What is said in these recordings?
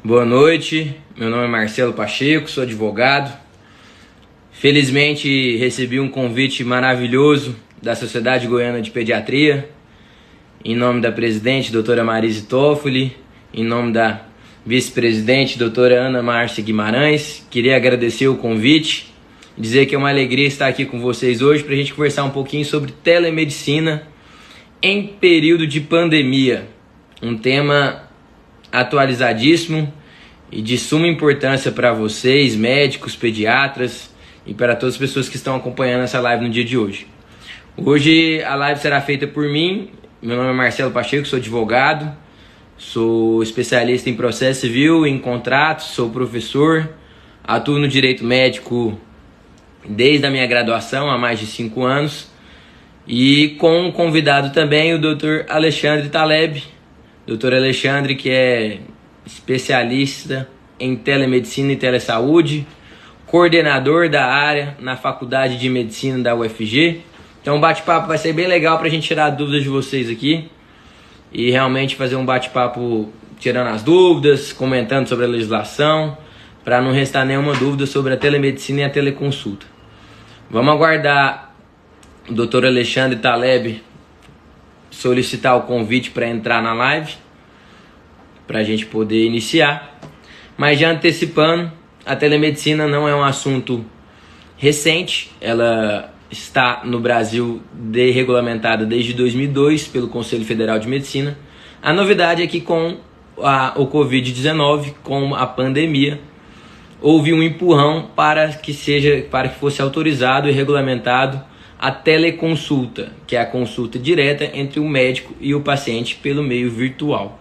Boa noite, meu nome é Marcelo Pacheco, sou advogado. Felizmente recebi um convite maravilhoso da Sociedade Goiana de Pediatria, em nome da presidente, doutora Marise Toffoli, em nome da vice-presidente, doutora Ana Márcia Guimarães. Queria agradecer o convite e dizer que é uma alegria estar aqui com vocês hoje para a gente conversar um pouquinho sobre telemedicina em período de pandemia. Um tema atualizadíssimo e de suma importância para vocês, médicos, pediatras e para todas as pessoas que estão acompanhando essa live no dia de hoje. Hoje a live será feita por mim. Meu nome é Marcelo Pacheco, sou advogado, sou especialista em processo civil, em contratos, sou professor, atuo no direito médico desde a minha graduação há mais de 5 anos e com um convidado também, o Dr. Alexandre Taleb. Dr. Alexandre, que é especialista em telemedicina e telesaúde, coordenador da área na Faculdade de Medicina da UFG. Então o bate-papo vai ser bem legal para a gente tirar dúvidas de vocês aqui e realmente fazer um bate-papo tirando as dúvidas, comentando sobre a legislação, para não restar nenhuma dúvida sobre a telemedicina e a teleconsulta. Vamos aguardar o Dr. Alexandre Taleb solicitar o convite para entrar na live, para a gente poder iniciar. Mas já antecipando, a telemedicina não é um assunto recente, ela está no Brasil regulamentada desde 2002 pelo Conselho Federal de Medicina. A novidade é que com o Covid-19, com a pandemia, houve um empurrão para que fosse autorizado e regulamentado a teleconsulta, que é a consulta direta entre o médico e o paciente pelo meio virtual,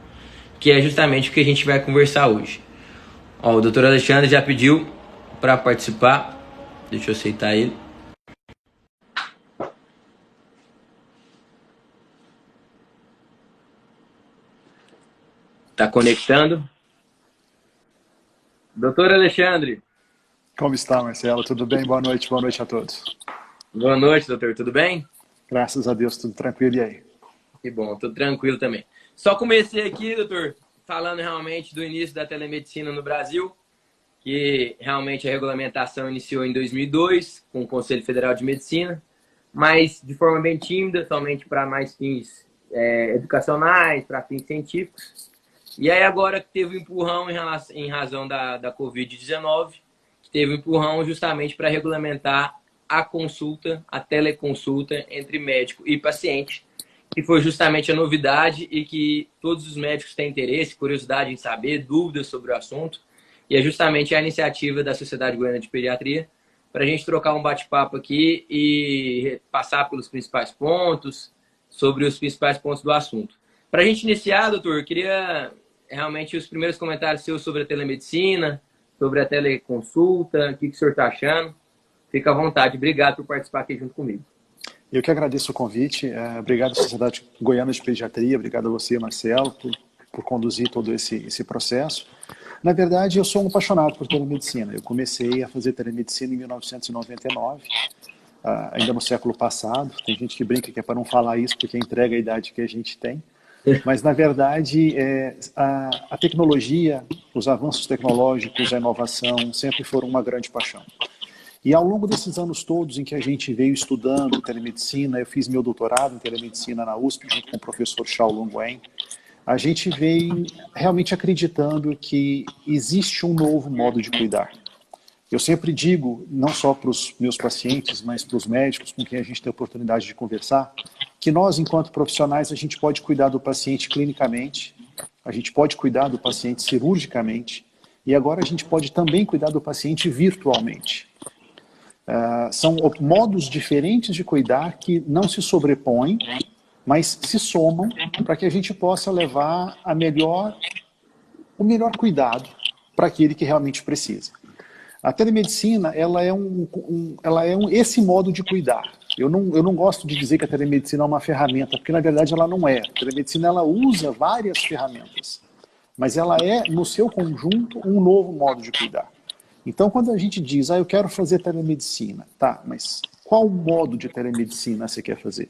que é justamente o que a gente vai conversar hoje. O doutor Alexandre já pediu para participar, deixa eu aceitar ele. Está conectando. Doutor Alexandre. Como está, Marcelo? Tudo bem? Boa noite a todos. Boa noite, doutor. Tudo bem? Graças a Deus, tudo tranquilo. E aí? Que bom, tudo tranquilo também. Só comecei aqui, doutor, falando realmente do início da telemedicina no Brasil, que realmente a regulamentação iniciou em 2002, com o Conselho Federal de Medicina, mas de forma bem tímida, somente para mais fins educacionais, para fins científicos. E aí agora que teve um empurrão em razão da Covid-19, que teve um empurrão justamente para regulamentar a consulta, a teleconsulta entre médico e paciente, que foi justamente a novidade e que todos os médicos têm interesse, curiosidade em saber, dúvidas sobre o assunto. E é justamente a iniciativa da Sociedade Goiana de Pediatria para a gente trocar um bate-papo aqui e passar pelos principais pontos, sobre os principais pontos do assunto. Para a gente iniciar, doutor, eu queria realmente os primeiros comentários seus sobre a telemedicina, sobre a teleconsulta, o que o senhor está achando. Fica à vontade. Obrigado por participar aqui junto comigo. Eu que agradeço o convite. Obrigado à Sociedade Goiana de Pediatria, obrigado a você, Marcelo, por conduzir todo esse processo. Na verdade, eu sou um apaixonado por telemedicina. Eu comecei a fazer telemedicina em 1999, ainda no século passado. Tem gente que brinca que é para não falar isso, porque entrega a idade que a gente tem. Mas, na verdade, a tecnologia, os avanços tecnológicos, a inovação sempre foram uma grande paixão. E ao longo desses anos todos em que a gente veio estudando telemedicina, eu fiz meu doutorado em telemedicina na USP, junto com o professor Xiaolong Wen, a gente veio realmente acreditando que existe um novo modo de cuidar. Eu sempre digo, não só para os meus pacientes, mas para os médicos com quem a gente tem a oportunidade de conversar, que nós, enquanto profissionais, a gente pode cuidar do paciente clinicamente, a gente pode cuidar do paciente cirurgicamente, e agora a gente pode também cuidar do paciente virtualmente. São modos diferentes de cuidar que não se sobrepõem, mas se somam para que a gente possa levar o melhor cuidado para aquele que realmente precisa. A telemedicina, ela é esse modo de cuidar. Eu não gosto de dizer que a telemedicina é uma ferramenta, porque na verdade ela não é. A telemedicina ela usa várias ferramentas, mas ela é, no seu conjunto, um novo modo de cuidar. Então, quando a gente diz, eu quero fazer telemedicina, tá, mas qual modo de telemedicina você quer fazer?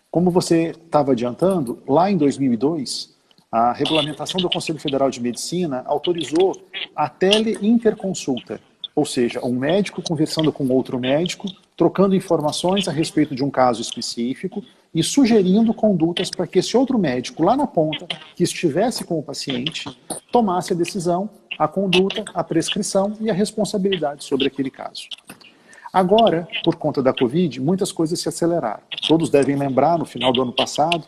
Como você estava adiantando, lá em 2002, A regulamentação do Conselho Federal de Medicina autorizou a teleinterconsulta, ou seja, um médico conversando com outro médico, trocando informações a respeito de um caso específico e sugerindo condutas para que esse outro médico, lá na ponta, que estivesse com o paciente, tomasse a decisão, a conduta, a prescrição e a responsabilidade sobre aquele caso. Agora, por conta da Covid, muitas coisas se aceleraram. Todos devem lembrar, no final do ano passado,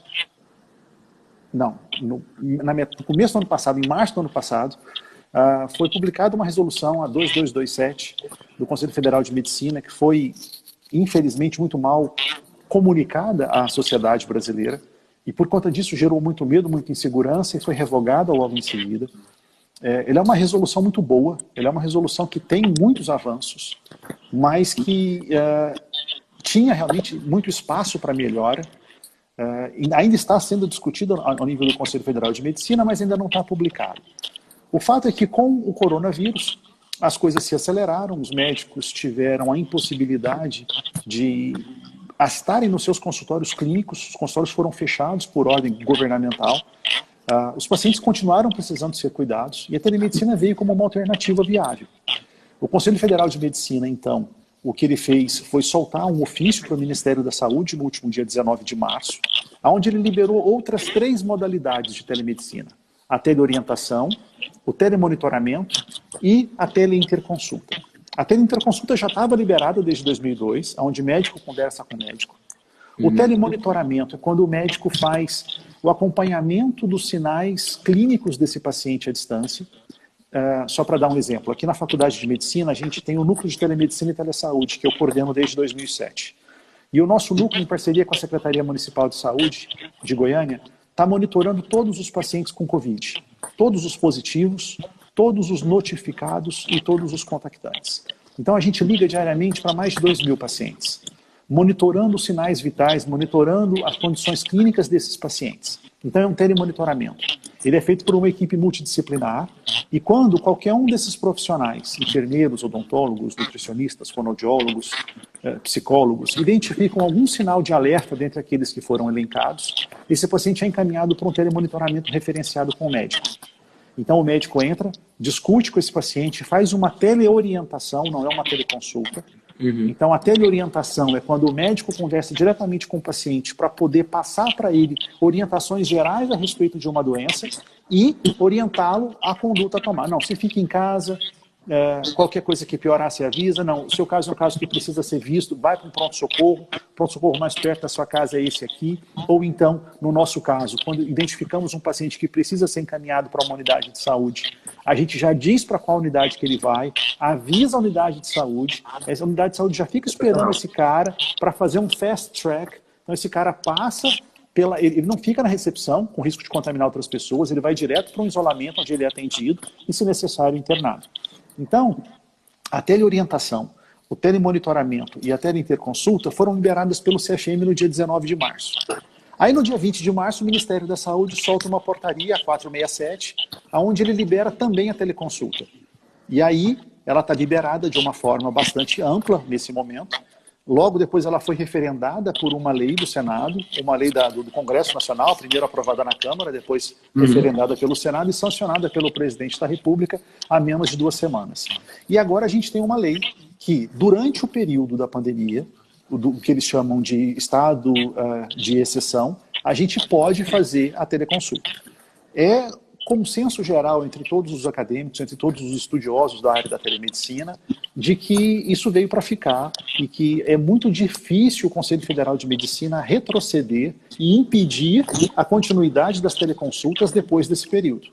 no começo do ano passado, em março do ano passado, foi publicada uma resolução, a 2227, do Conselho Federal de Medicina, que foi, infelizmente, muito mal comunicada à sociedade brasileira, e por conta disso gerou muito medo, muita insegurança, e foi revogada logo em seguida. Ela é uma resolução muito boa, ela é uma resolução que tem muitos avanços, mas que tinha realmente muito espaço para melhora. Ainda está sendo discutido ao nível do Conselho Federal de Medicina, mas ainda não está publicado. O fato é que com o coronavírus as coisas se aceleraram, os médicos tiveram a impossibilidade de estarem nos seus consultórios clínicos, os consultórios foram fechados por ordem governamental, os pacientes continuaram precisando ser cuidados e a telemedicina veio como uma alternativa viável. O Conselho Federal de Medicina, então, o que ele fez foi soltar um ofício para o Ministério da Saúde no último dia 19 de março, onde ele liberou outras 3 modalidades de telemedicina: a teleorientação, o telemonitoramento e a teleinterconsulta. A teleinterconsulta já estava liberada desde 2002, onde médico conversa com médico. O telemonitoramento é quando o médico faz o acompanhamento dos sinais clínicos desse paciente à distância. Só para dar um exemplo, aqui na Faculdade de Medicina a gente tem o Núcleo de Telemedicina e Telesaúde, que eu coordeno desde 2007. E o nosso núcleo, em parceria com a Secretaria Municipal de Saúde de Goiânia, está monitorando todos os pacientes com Covid, todos os positivos, todos os notificados e todos os contactantes. Então a gente liga diariamente para mais de 2.000 pacientes, monitorando os sinais vitais, monitorando as condições clínicas desses pacientes. Então é um telemonitoramento. Ele é feito por uma equipe multidisciplinar e quando qualquer um desses profissionais, enfermeiros, odontólogos, nutricionistas, fonoaudiólogos, psicólogos, identificam algum sinal de alerta dentre aqueles que foram elencados, esse paciente é encaminhado para um telemonitoramento referenciado com o médico. Então o médico entra, discute com esse paciente, faz uma teleorientação, não é uma teleconsulta. Então a teleorientação é quando o médico conversa diretamente com o paciente para poder passar para ele orientações gerais a respeito de uma doença e orientá-lo à conduta a tomar. Não, você fica em casa, qualquer coisa que piorar se avisa. Não, o seu caso é um caso que precisa ser visto, vai para um pronto-socorro mais perto da sua casa é esse aqui. Ou então, no nosso caso, quando identificamos um paciente que precisa ser encaminhado para uma unidade de saúde, a gente já diz para qual unidade que ele vai, avisa a unidade de saúde, essa unidade de saúde já fica esperando esse cara para fazer um fast track. Então esse cara passa ele não fica na recepção com risco de contaminar outras pessoas, ele vai direto para um isolamento onde ele é atendido e, se necessário, internado. Então, a teleorientação, o telemonitoramento e a teleinterconsulta foram liberadas pelo CFM no dia 19 de março. Aí, no dia 20 de março, o Ministério da Saúde solta uma portaria, a 467, onde ele libera também a teleconsulta. E aí, ela está liberada de uma forma bastante ampla nesse momento. Logo depois ela foi referendada por uma lei do Senado, uma lei do Congresso Nacional, primeiro aprovada na Câmara, depois referendada pelo Senado e sancionada pelo presidente da República há menos de 2 semanas. E agora a gente tem uma lei que, durante o período da pandemia, do que eles chamam de estado de exceção, a gente pode fazer a teleconsulta. É consenso geral entre todos os acadêmicos, entre todos os estudiosos da área da telemedicina, de que isso veio para ficar e que é muito difícil o Conselho Federal de Medicina retroceder e impedir a continuidade das teleconsultas depois desse período.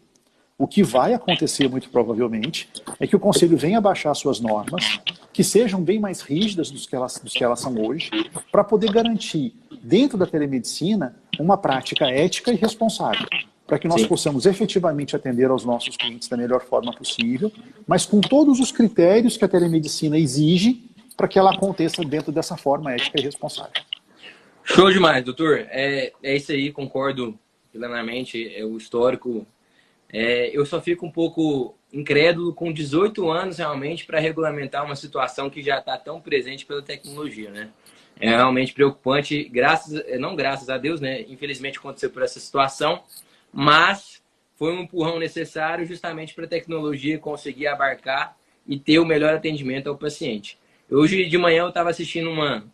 O que vai acontecer, muito provavelmente, é que o Conselho venha baixar suas normas, que sejam bem mais rígidas do que elas são hoje, para poder garantir, dentro da telemedicina, uma prática ética e responsável, para que nós possamos efetivamente atender aos nossos clientes da melhor forma possível, mas com todos os critérios que a telemedicina exige para que ela aconteça dentro dessa forma ética e responsável. Show demais, doutor. É isso aí, concordo plenamente, é o histórico. Eu só fico um pouco incrédulo com 18 anos realmente para regulamentar uma situação que já está tão presente pela tecnologia, né? É realmente preocupante, não graças a Deus, né? Infelizmente aconteceu por essa situação, mas foi um empurrão necessário justamente para a tecnologia conseguir abarcar e ter o melhor atendimento ao paciente. Hoje de manhã eu estava assistindo uma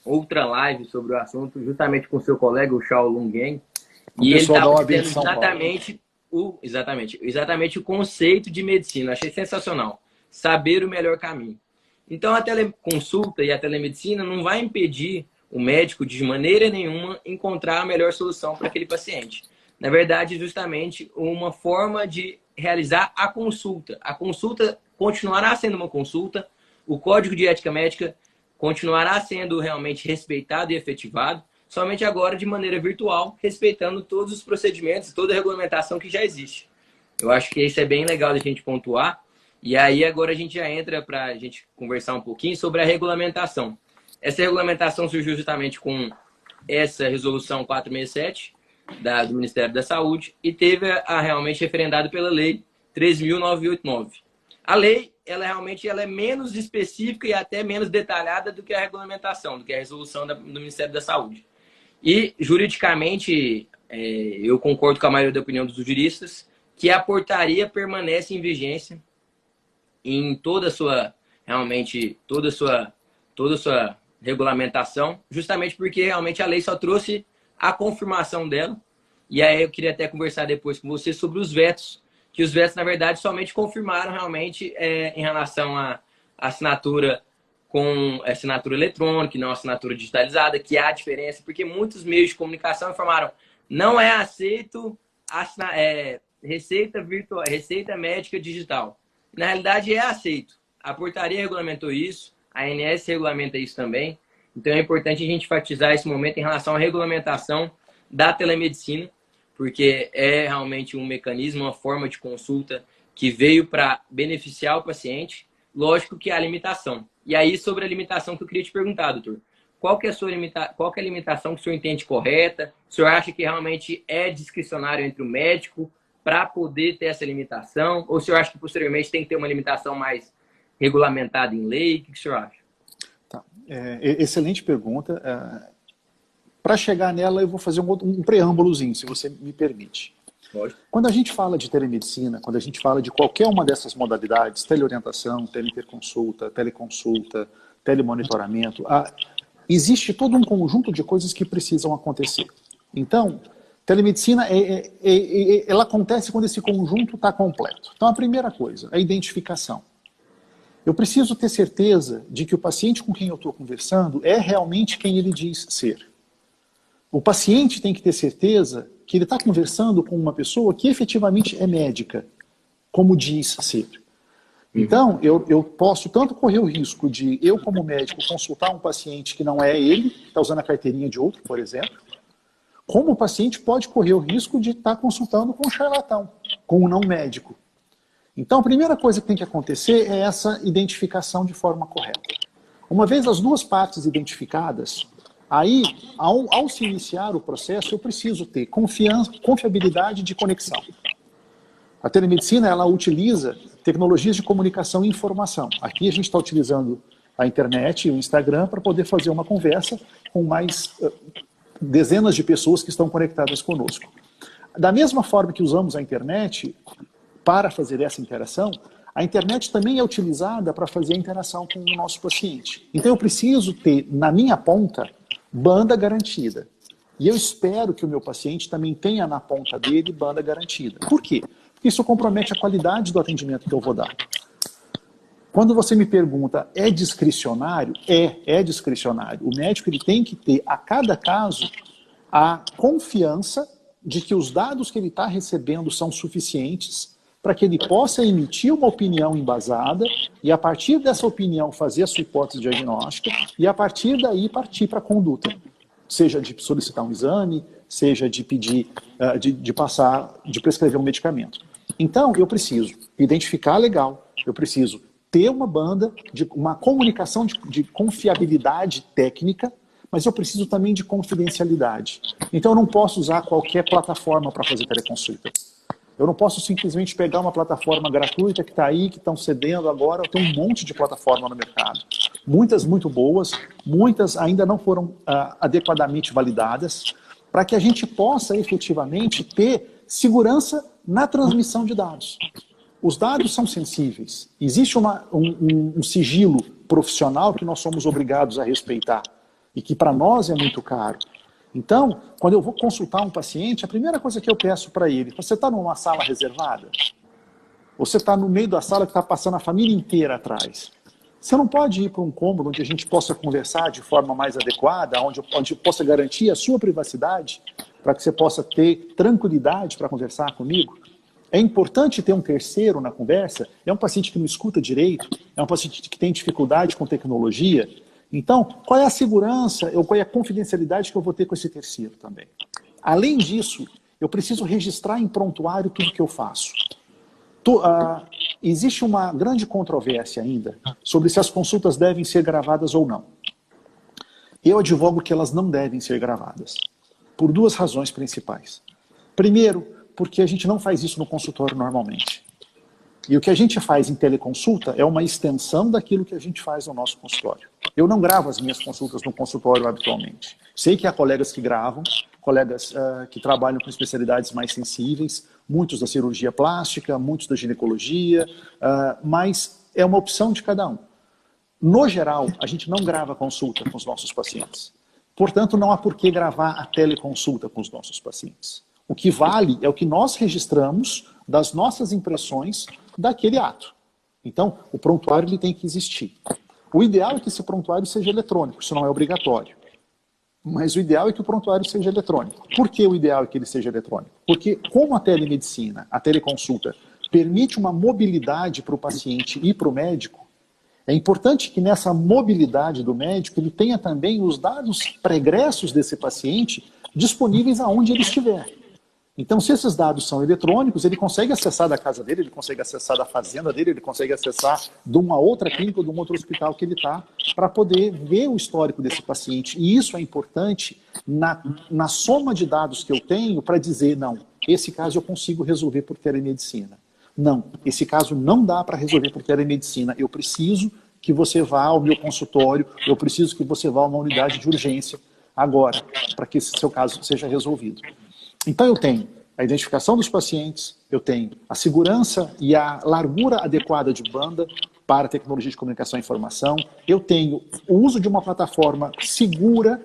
outra live sobre o assunto, justamente com seu colega, o Xiao Lungeng, O e ele pessoal da estava OAB de dizendo São Paulo. exatamente o conceito de medicina. Achei sensacional. Saber o melhor caminho. Então a teleconsulta e a telemedicina não vai impedir o médico de maneira nenhuma encontrar a melhor solução para aquele paciente. Na verdade, justamente uma forma de realizar a consulta. A consulta continuará sendo uma consulta, o código de ética médica continuará sendo realmente respeitado e efetivado, somente agora de maneira virtual, respeitando todos os procedimentos, toda a regulamentação que já existe. Eu acho que isso é bem legal da gente pontuar. E aí agora a gente já entra para a gente conversar um pouquinho sobre a regulamentação. Essa regulamentação surgiu justamente com essa resolução 467 do Ministério da Saúde e teve realmente referendado pela lei 13.989. A lei, ela é menos específica e até menos detalhada do que a regulamentação, do que a resolução do Ministério da Saúde. E, juridicamente, eu concordo com a maioria da opinião dos juristas, que a portaria permanece em vigência em toda a sua, realmente, toda a sua regulamentação, justamente porque realmente a lei só trouxe a confirmação dela. E aí eu queria até conversar depois com você sobre os vetos, que os vetos, na verdade, somente confirmaram realmente em relação à assinatura com assinatura eletrônica e não assinatura digitalizada, que há diferença, porque muitos meios de comunicação informaram não é aceito receita virtual, receita médica digital. Na realidade, é aceito. A portaria regulamentou isso, a ANS regulamenta isso também. Então, é importante a gente enfatizar esse momento em relação à regulamentação da telemedicina, porque é realmente um mecanismo, uma forma de consulta que veio para beneficiar o paciente. Lógico que há limitação. E aí, sobre a limitação que eu queria te perguntar, doutor. Qual que é a limitação que o senhor entende correta? O senhor acha que realmente é discricionário entre o médico para poder ter essa limitação? Ou o senhor acha que posteriormente tem que ter uma limitação mais regulamentada em lei? O que o senhor acha? Tá. Excelente pergunta. Para chegar nela, eu vou fazer um preâmbulozinho, se você me permite. Lógico. Quando a gente fala de telemedicina, quando a gente fala de qualquer uma dessas modalidades, teleorientação, teleinterconsulta, teleconsulta, telemonitoramento, existe todo um conjunto de coisas que precisam acontecer. Então, telemedicina, ela acontece quando esse conjunto está completo. Então, a primeira coisa, a identificação. Eu preciso ter certeza de que o paciente com quem eu estou conversando é realmente quem ele diz ser. O paciente tem que ter certeza que ele está conversando com uma pessoa que efetivamente é médica, como diz ser. Então, eu posso tanto correr o risco de eu, como médico, consultar um paciente que não é ele, que está usando a carteirinha de outro, por exemplo, como o paciente pode correr o risco de estar consultando com um charlatão, com um não médico. Então, a primeira coisa que tem que acontecer é essa identificação de forma correta. Uma vez as duas partes identificadas, aí, ao se iniciar o processo, eu preciso ter confiabilidade de conexão. A telemedicina, ela utiliza tecnologias de comunicação e informação. Aqui a gente está utilizando a internet e o Instagram para poder fazer uma conversa com mais dezenas de pessoas que estão conectadas conosco. Da mesma forma que usamos a internet para fazer essa interação, a internet também é utilizada para fazer a interação com o nosso paciente. Então eu preciso ter, na minha ponta, banda garantida. E eu espero que o meu paciente também tenha na ponta dele banda garantida. Por quê? Porque isso compromete a qualidade do atendimento que eu vou dar. Quando você me pergunta, é discricionário? É discricionário. O médico ele tem que ter, a cada caso, a confiança de que os dados que ele está recebendo são suficientes para que ele possa emitir uma opinião embasada e, a partir dessa opinião, fazer a sua hipótese diagnóstica e, a partir daí, partir para a conduta. Seja de solicitar um exame, seja de pedir, de prescrever um medicamento. Então, eu preciso identificar legal, eu preciso ter uma banda, uma comunicação de confiabilidade técnica, mas eu preciso também de confidencialidade. Então, eu não posso usar qualquer plataforma para fazer teleconsulta. Eu não posso simplesmente pegar uma plataforma gratuita que está aí, que estão cedendo agora. Tem um monte de plataforma no mercado. Muitas muito boas, muitas ainda não foram adequadamente validadas, para que a gente possa efetivamente ter segurança na transmissão de dados. Os dados são sensíveis. Existe um sigilo profissional que nós somos obrigados a respeitar e que para nós é muito caro. Então, quando eu vou consultar um paciente, a primeira coisa que eu peço para ele, você está numa sala reservada? Você está no meio da sala que está passando a família inteira atrás? Você não pode ir para um cômodo onde a gente possa conversar de forma mais adequada, onde eu possa garantir a sua privacidade, para que você possa ter tranquilidade para conversar comigo? É importante ter um terceiro na conversa? É um paciente que não escuta direito? É um paciente que tem dificuldade com tecnologia? Então, qual é a segurança ou qual é a confidencialidade que eu vou ter com esse terceiro também? Além disso, eu preciso registrar em prontuário tudo que eu faço. Existe uma grande controvérsia ainda sobre se as consultas devem ser gravadas ou não. Eu advogo que elas não devem ser gravadas, por duas razões principais. Primeiro, porque a gente não faz isso no consultório normalmente. E o que a gente faz em teleconsulta é uma extensão daquilo que a gente faz no nosso consultório. Eu não gravo as minhas consultas no consultório habitualmente. Sei que há colegas que gravam, colegas que trabalham com especialidades mais sensíveis, muitos da cirurgia plástica, muitos da ginecologia, mas é uma opção de cada um. No geral, a gente não grava consulta com os nossos pacientes. Portanto, não há por que gravar a teleconsulta com os nossos pacientes. O que vale é o que nós registramos das nossas impressões daquele ato. Então, o prontuário ele tem que existir. O ideal é que esse prontuário seja eletrônico, isso não é obrigatório. Mas o ideal é que o prontuário seja eletrônico. Por que o ideal é que ele seja eletrônico? Porque como a telemedicina, a teleconsulta, permite uma mobilidade para o paciente e para o médico, é importante que nessa mobilidade do médico ele tenha também os dados pregressos desse paciente disponíveis aonde ele estiver. Então, se esses dados são eletrônicos, ele consegue acessar da casa dele, ele consegue acessar da fazenda dele, ele consegue acessar de uma outra clínica ou de um outro hospital que ele está, para poder ver o histórico desse paciente. E isso é importante na soma de dados que eu tenho para dizer, não, esse caso eu consigo resolver por telemedicina. Não, esse caso não dá para resolver por telemedicina. Eu preciso que você vá ao meu consultório, eu preciso que você vá a uma unidade de urgência agora, para que esse seu caso seja resolvido. Então eu tenho a identificação dos pacientes, eu tenho a segurança e a largura adequada de banda para a tecnologia de comunicação e informação, eu tenho o uso de uma plataforma segura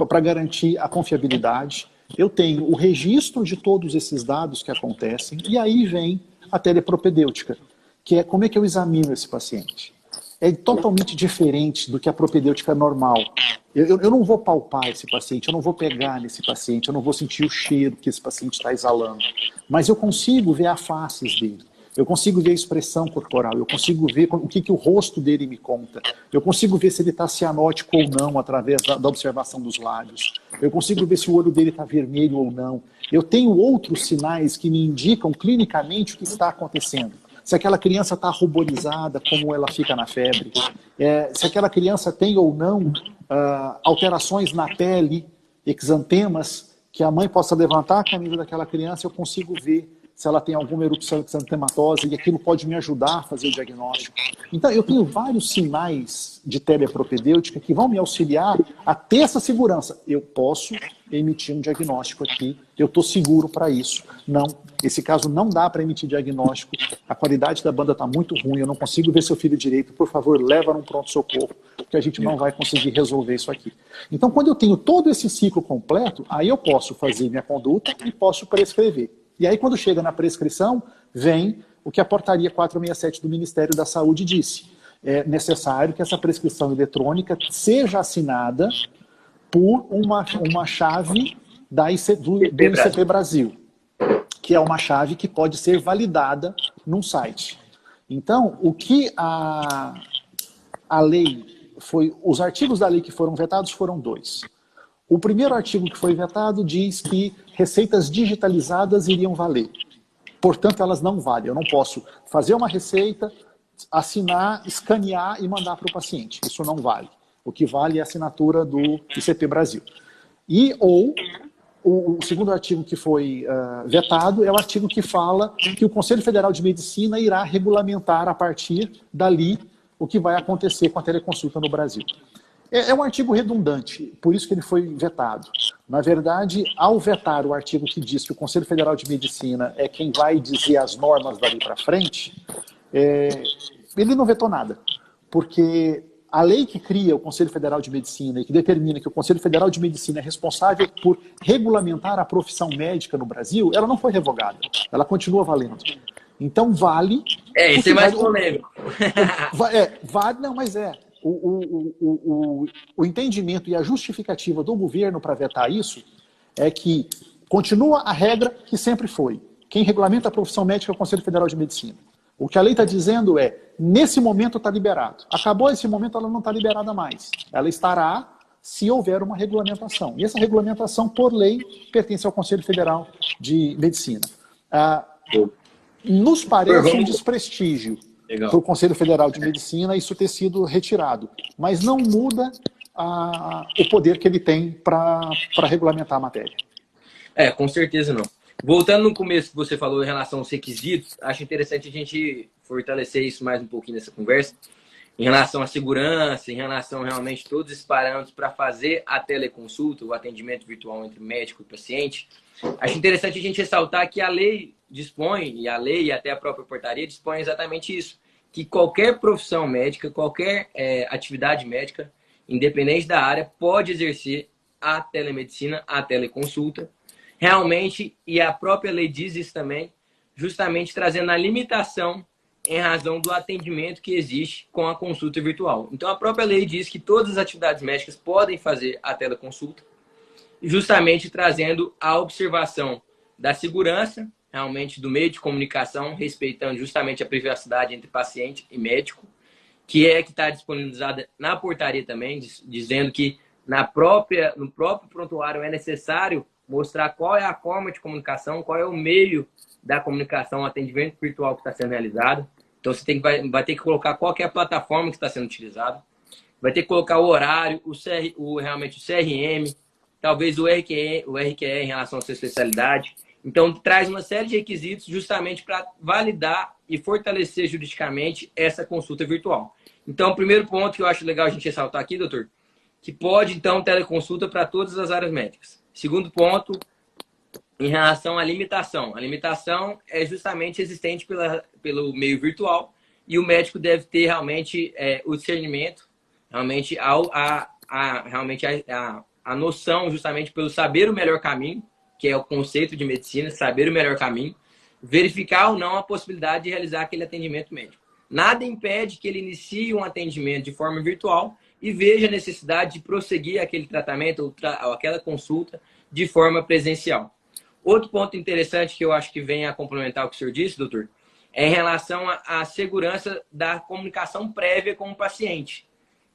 para garantir a confiabilidade, eu tenho o registro de todos esses dados que acontecem, e aí vem a telepropedêutica, que é como é que eu examino esse paciente. É totalmente diferente do que a propedêutica normal. Eu não vou palpar esse paciente, eu não vou pegar nesse paciente, eu não vou sentir o cheiro que esse paciente está exalando. Mas eu consigo ver a face dele, eu consigo ver a expressão corporal, eu consigo ver o que o rosto dele me conta, eu consigo ver se ele está cianótico ou não através da observação dos lábios, eu consigo ver se o olho dele está vermelho ou não. Eu tenho outros sinais que me indicam clinicamente o que está acontecendo. Se aquela criança está ruborizada, como ela fica na febre, se aquela criança tem ou não alterações na pele, exantemas, que a mãe possa levantar a camisa daquela criança, eu consigo ver se ela tem alguma erupção exantematosa, e aquilo pode me ajudar a fazer o diagnóstico. Então, eu tenho vários sinais de telepropedêutica que vão me auxiliar a ter essa segurança. Eu posso emitir um diagnóstico aqui, eu estou seguro para isso. Não, esse caso não dá para emitir diagnóstico, a qualidade da banda está muito ruim, eu não consigo ver seu filho direito, por favor, leva num pronto-socorro, porque a gente não vai conseguir resolver isso aqui. Então, quando eu tenho todo esse ciclo completo, aí eu posso fazer minha conduta e posso prescrever. E aí, quando chega na prescrição, vem o que a portaria 467 do Ministério da Saúde disse. É necessário que essa prescrição eletrônica seja assinada por uma chave do ICP Brasil, que é uma chave que pode ser validada num site. Então, o que a lei foi... Os artigos da lei que foram vetados foram 2. O primeiro artigo que foi vetado diz que receitas digitalizadas iriam valer. Portanto, elas não valem. Eu não posso fazer uma receita, assinar, escanear e mandar para o paciente. Isso não vale. O que vale é a assinatura do ICP Brasil. O segundo artigo que foi vetado é o artigo que fala que o Conselho Federal de Medicina irá regulamentar a partir dali o que vai acontecer com a teleconsulta no Brasil. É um artigo redundante, por isso que ele foi vetado. Na verdade, ao vetar o artigo que diz que o Conselho Federal de Medicina é quem vai dizer as normas dali para frente, ele não vetou nada, porque a lei que cria o Conselho Federal de Medicina e que determina que o Conselho Federal de Medicina é responsável por regulamentar a profissão médica no Brasil, ela não foi revogada, ela continua valendo. Então vale... Isso é mais polêmico. Vale, não, mas o entendimento e a justificativa do governo para vetar isso é que continua a regra que sempre foi. Quem regulamenta a profissão médica é o Conselho Federal de Medicina. O que a lei está dizendo é, nesse momento está liberado. Acabou esse momento, ela não está liberada mais. Ela estará se houver uma regulamentação. E essa regulamentação, por lei, pertence ao Conselho Federal de Medicina. Nos parece um desprestígio para o Conselho Federal de Medicina isso ter sido retirado, mas não muda o poder que ele tem para regulamentar a matéria. Com certeza não. Voltando no começo que você falou em relação aos requisitos, acho interessante a gente fortalecer isso mais um pouquinho nessa conversa, em relação à segurança, em relação realmente a todos esses parâmetros para fazer a teleconsulta, o atendimento virtual entre médico e paciente. Acho interessante a gente ressaltar que a lei dispõe, e a lei e até a própria portaria dispõe exatamente isso, que qualquer profissão médica, qualquer atividade médica, independente da área, pode exercer a telemedicina, a teleconsulta, realmente, e a própria lei diz isso também, justamente trazendo a limitação em razão do atendimento que existe com a consulta virtual. Então, a própria lei diz que todas as atividades médicas podem fazer a teleconsulta, justamente trazendo a observação da segurança, realmente, do meio de comunicação, respeitando justamente a privacidade entre paciente e médico, que está disponibilizada na portaria também, dizendo que no próprio prontuário é necessário mostrar qual é a forma de comunicação, qual é o meio da comunicação, o atendimento virtual que está sendo realizado. Então, você vai ter que colocar qual que é a plataforma que está sendo utilizada, vai ter que colocar o horário, realmente o CRM, talvez o RQE em relação à sua especialidade. Então, traz uma série de requisitos justamente para validar e fortalecer juridicamente essa consulta virtual. Então, o primeiro ponto que eu acho legal a gente ressaltar aqui, doutor, que pode, então, teleconsulta para todas as áreas médicas. Segundo ponto, em relação à limitação. A limitação é justamente existente pelo meio virtual e o médico deve ter realmente o discernimento, realmente a noção justamente pelo saber o melhor caminho, que é o conceito de medicina, saber o melhor caminho, verificar ou não a possibilidade de realizar aquele atendimento médico. Nada impede que ele inicie um atendimento de forma virtual e veja a necessidade de prosseguir aquele tratamento ou aquela consulta de forma presencial. Outro ponto interessante que eu acho que vem a complementar o que o senhor disse, doutor, é em relação à segurança da comunicação prévia com o paciente.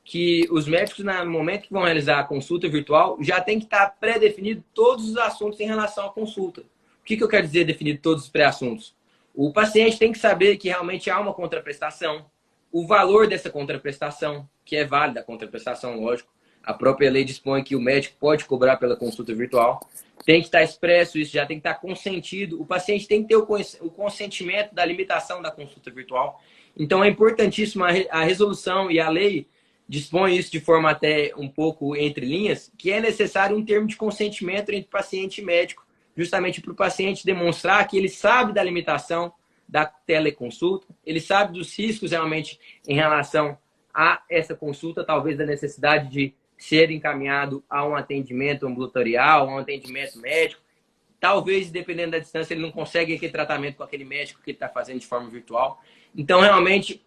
Que os médicos, no momento que vão realizar a consulta virtual, já tem que estar pré-definido todos os assuntos em relação à consulta. O que eu quero dizer definido todos os pré-assuntos? O paciente tem que saber que realmente há uma contraprestação, o valor dessa contraprestação, que é válida a contraprestação, lógico. A própria lei dispõe que o médico pode cobrar pela consulta virtual. Tem que estar expresso isso, já tem que estar consentido. O paciente tem que ter o consentimento da limitação da consulta virtual. Então, é importantíssimo a resolução e a lei dispõe isso de forma até um pouco entre linhas, que é necessário um termo de consentimento entre paciente e médico, justamente para o paciente demonstrar que ele sabe da limitação da teleconsulta, ele sabe dos riscos realmente em relação a essa consulta, talvez da necessidade de ser encaminhado a um atendimento ambulatorial, a um atendimento médico. Talvez, dependendo da distância, ele não consegue aquele tratamento com aquele médico que ele está fazendo de forma virtual. Então, realmente,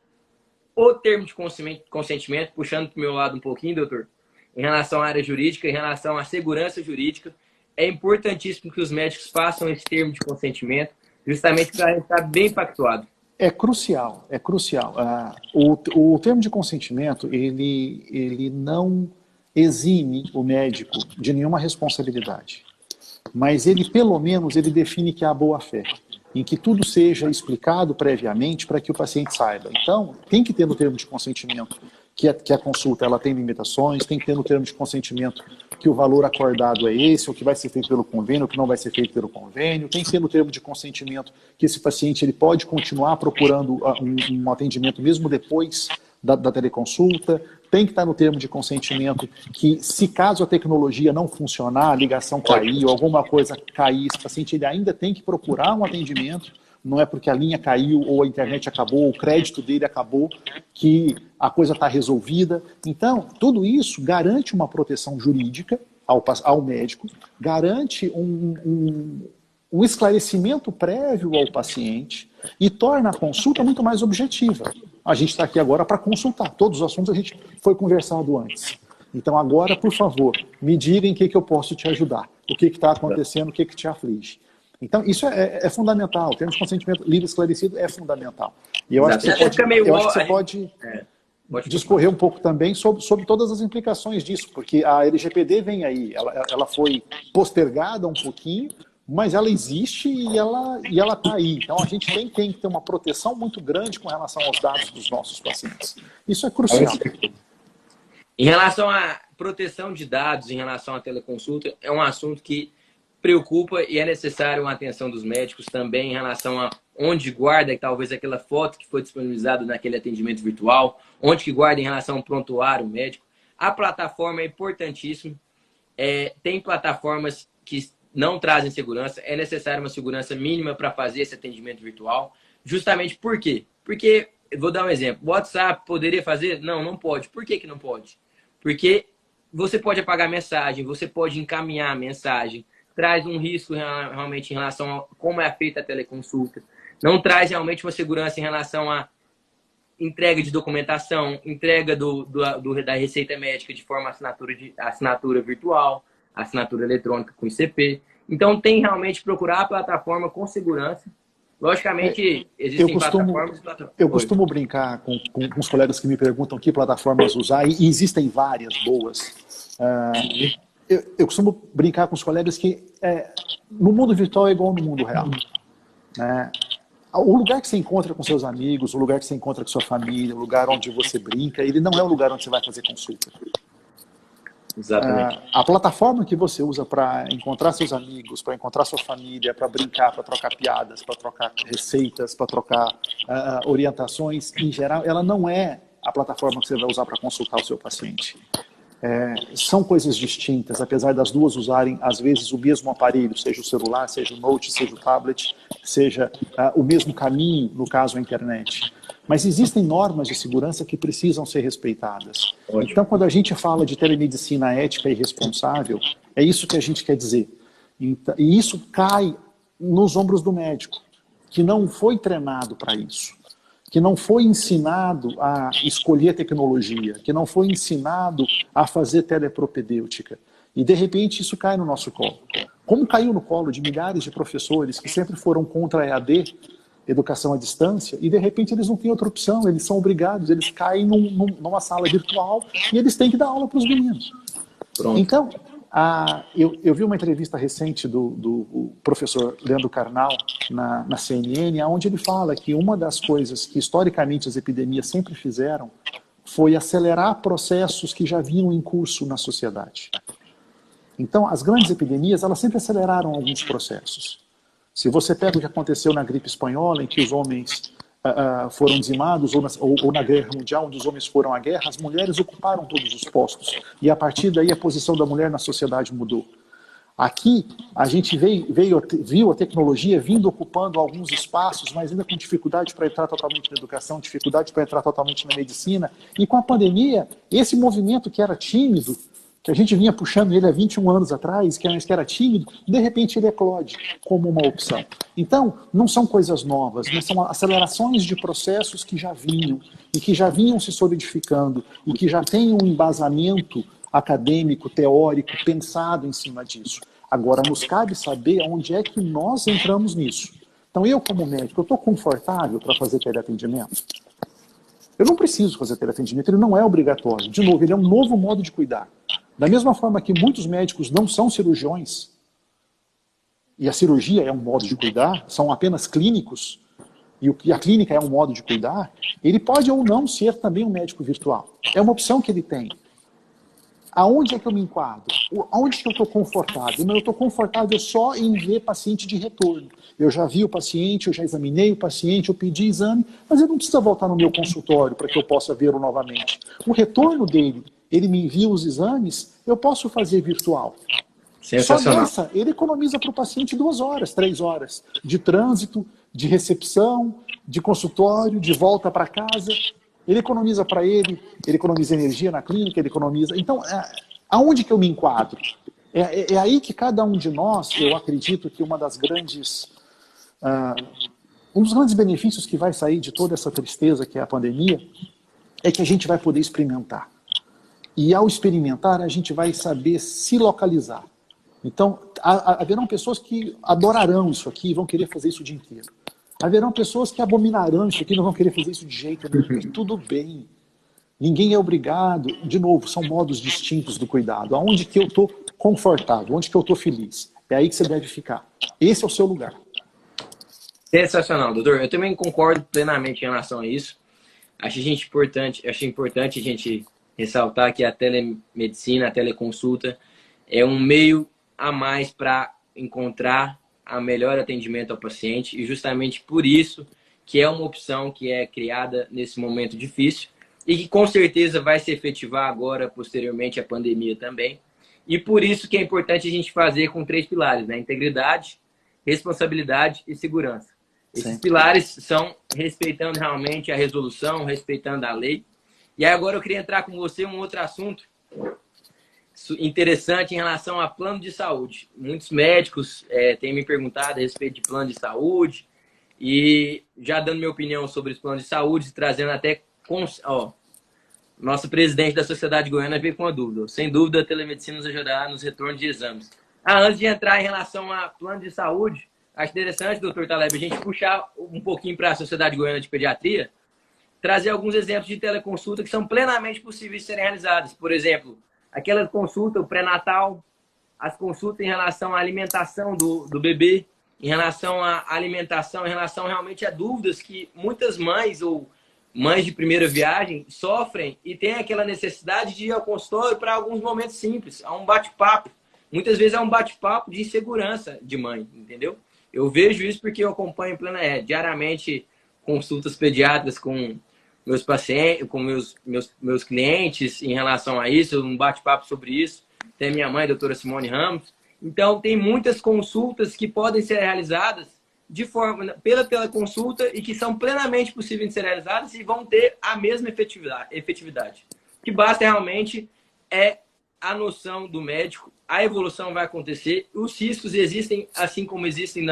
o termo de consentimento, puxando para o meu lado um pouquinho, doutor, em relação à área jurídica, em relação à segurança jurídica, é importantíssimo que os médicos façam esse termo de consentimento, justamente para estar bem pactuado. É crucial, é crucial. O termo de consentimento, ele não exime o médico de nenhuma responsabilidade, mas ele, pelo menos, ele define que há boa-fé, em que tudo seja explicado previamente para que o paciente saiba. Então, tem que ter no termo de consentimento que a consulta ela tem limitações, tem que ter no termo de consentimento que o valor acordado é esse, o que vai ser feito pelo convênio, o que não vai ser feito pelo convênio, tem que ter no termo de consentimento que esse paciente ele pode continuar procurando um atendimento mesmo depois da teleconsulta, tem que estar no termo de consentimento que, se caso a tecnologia não funcionar, a ligação cair ou alguma coisa cair, esse paciente ele ainda tem que procurar um atendimento. Não é porque a linha caiu ou a internet acabou, ou o crédito dele acabou, que a coisa está resolvida. Então, tudo isso garante uma proteção jurídica ao médico, garante um esclarecimento prévio ao paciente e torna a consulta muito mais objetiva. A gente está aqui agora para consultar. Todos os assuntos a gente foi conversado antes. Então agora, por favor, me diga em que eu posso te ajudar. O que está acontecendo, o que te aflige. Então isso é fundamental. O termo de consentimento livre e esclarecido é fundamental. E eu acho que você pode discorrer um pouco também sobre todas as implicações disso, porque a LGPD vem aí. Ela foi postergada um pouquinho, mas ela existe e ela está aí. Então, a gente tem que ter uma proteção muito grande com relação aos dados dos nossos pacientes. Isso é crucial. Em relação à proteção de dados, em relação à teleconsulta, é um assunto que preocupa e é necessário uma atenção dos médicos também em relação a onde guarda talvez aquela foto que foi disponibilizada naquele atendimento virtual, onde que guarda em relação ao prontuário médico. A plataforma é importantíssima. Tem plataformas que não trazem segurança, é necessária uma segurança mínima para fazer esse atendimento virtual. Justamente por quê? Porque, vou dar um exemplo, o WhatsApp poderia fazer? Não, não pode. Por que não pode? Porque você pode apagar a mensagem, você pode encaminhar a mensagem, traz um risco realmente em relação a como é feita a teleconsulta, não traz realmente uma segurança em relação à entrega de documentação, entrega da receita médica de forma assinatura virtual, assinatura eletrônica com ICP. Então, tem realmente que procurar a plataforma com segurança. Logicamente, existem plataformas e plataformas. Eu costumo brincar com os colegas que me perguntam que plataformas usar, e existem várias boas. Eu costumo brincar com os colegas que no mundo virtual é igual no mundo real. O lugar que você encontra com seus amigos, o lugar que você encontra com sua família, o lugar onde você brinca, ele não é o lugar onde você vai fazer consulta. Exatamente. A plataforma que você usa para encontrar seus amigos, para encontrar sua família, para brincar, para trocar piadas, para trocar receitas, para trocar orientações, em geral, ela não é a plataforma que você vai usar para consultar o seu paciente. São coisas distintas, apesar das duas usarem, às vezes, o mesmo aparelho, seja o celular, seja o note, seja o tablet, seja o mesmo caminho, no caso, a internet. Mas existem normas de segurança que precisam ser respeitadas. Ótimo. Então, quando a gente fala de telemedicina ética e responsável, é isso que a gente quer dizer. E isso cai nos ombros do médico, que não foi treinado para isso, que não foi ensinado a escolher tecnologia, que não foi ensinado a fazer telepropedêutica. E, de repente, isso cai no nosso colo. Como caiu no colo de milhares de professores que sempre foram contra a EAD, educação à distância, e de repente eles não têm outra opção, eles são obrigados, eles caem numa sala virtual e eles têm que dar aula para os meninos. Pronto. Então, eu vi uma entrevista recente do professor Leandro Carnal na CNN, onde ele fala que uma das coisas que historicamente as epidemias sempre fizeram foi acelerar processos que já vinham em curso na sociedade. Então, as grandes epidemias, elas sempre aceleraram alguns processos. Se você pega o que aconteceu na gripe espanhola, em que os homens foram dizimados, ou na Guerra Mundial, onde os homens foram à guerra, as mulheres ocuparam todos os postos. E a partir daí a posição da mulher na sociedade mudou. Aqui, a gente viu a tecnologia vindo ocupando alguns espaços, mas ainda com dificuldade para entrar totalmente na educação, dificuldade para entrar totalmente na medicina. E com a pandemia, esse movimento que era tímido, que a gente vinha puxando ele há 21 anos atrás, que era tímido, de repente ele eclode como uma opção. Então, não são coisas novas, mas são acelerações de processos que já vinham, e que já vinham se solidificando, e que já têm um embasamento acadêmico, teórico, pensado em cima disso. Agora, nos cabe saber onde é que nós entramos nisso. Então, eu como médico, eu estou confortável para fazer teleatendimento? Eu não preciso fazer teleatendimento, ele não é obrigatório. De novo, ele é um novo modo de cuidar. Da mesma forma que muitos médicos não são cirurgiões, e a cirurgia é um modo de cuidar, são apenas clínicos, e a clínica é um modo de cuidar, ele pode ou não ser também um médico virtual. É uma opção que ele tem. Aonde é que eu me enquadro? Aonde que eu estou confortável? Não, eu estou confortável só em ver paciente de retorno. Eu já vi o paciente, eu já examinei o paciente, eu pedi exame, mas ele não precisa voltar no meu consultório para que eu possa vê-lo novamente. O retorno dele, ele me envia os exames, eu posso fazer virtual. Só nessa, ele economiza para o paciente 2 horas, 3 horas de trânsito, de recepção, de consultório, de volta para casa. Ele economiza para ele economiza energia na clínica, ele economiza... Então, aonde que eu me enquadro? É aí que cada um de nós, eu acredito que uma das grandes... um dos grandes benefícios que vai sair de toda essa tristeza que é a pandemia, é que a gente vai poder experimentar. E ao experimentar, a gente vai saber se localizar. Então, haverão pessoas que adorarão isso aqui e vão querer fazer isso o dia inteiro. Haverão pessoas que abominarão isso aqui e não vão querer fazer isso de jeito nenhum. E tudo bem. Ninguém é obrigado. De novo, são modos distintos do cuidado. Aonde que eu estou confortável, onde que eu estou feliz. É aí que você deve ficar. Esse é o seu lugar. Sensacional, doutor. Eu também concordo plenamente em relação a isso. Acho importante a gente ressaltar que a telemedicina, a teleconsulta, é um meio a mais para encontrar a melhor atendimento ao paciente, e justamente por isso que é uma opção que é criada nesse momento difícil e que com certeza vai se efetivar agora, posteriormente à pandemia também. E por isso que é importante a gente fazer com 3 pilares, né? Integridade, responsabilidade e segurança. Esses pilares são respeitando realmente a resolução, respeitando a lei. E agora eu queria entrar com você em um outro assunto interessante em relação a plano de saúde. Muitos médicos têm me perguntado a respeito de plano de saúde e já dando minha opinião sobre os planos de saúde, trazendo até... nosso presidente da Sociedade Goiana veio com a dúvida. Sem dúvida, a telemedicina nos ajudará nos retornos de exames. Antes de entrar em relação a plano de saúde, acho interessante, doutor Taleb, a gente puxar um pouquinho para a Sociedade Goiana de Pediatria, trazer alguns exemplos de teleconsulta que são plenamente possíveis de serem realizadas. Por exemplo, aquela consulta, o pré-natal, as consultas em relação à alimentação do bebê, em relação à alimentação, em relação realmente a dúvidas que muitas mães ou mães de primeira viagem sofrem e têm aquela necessidade de ir ao consultório para alguns momentos simples, a um bate-papo. Muitas vezes é um bate-papo de insegurança de mãe, entendeu? Eu vejo isso porque eu acompanho diariamente consultas pediátricas com meus pacientes, com meus clientes em relação a isso, um bate-papo sobre isso. Tem minha mãe, a doutora Simone Ramos. Então, tem muitas consultas que podem ser realizadas pela teleconsulta e que são plenamente possíveis de ser realizadas e vão ter a mesma efetividade. O que basta realmente é a noção do médico, a evolução vai acontecer, os riscos existem assim como existem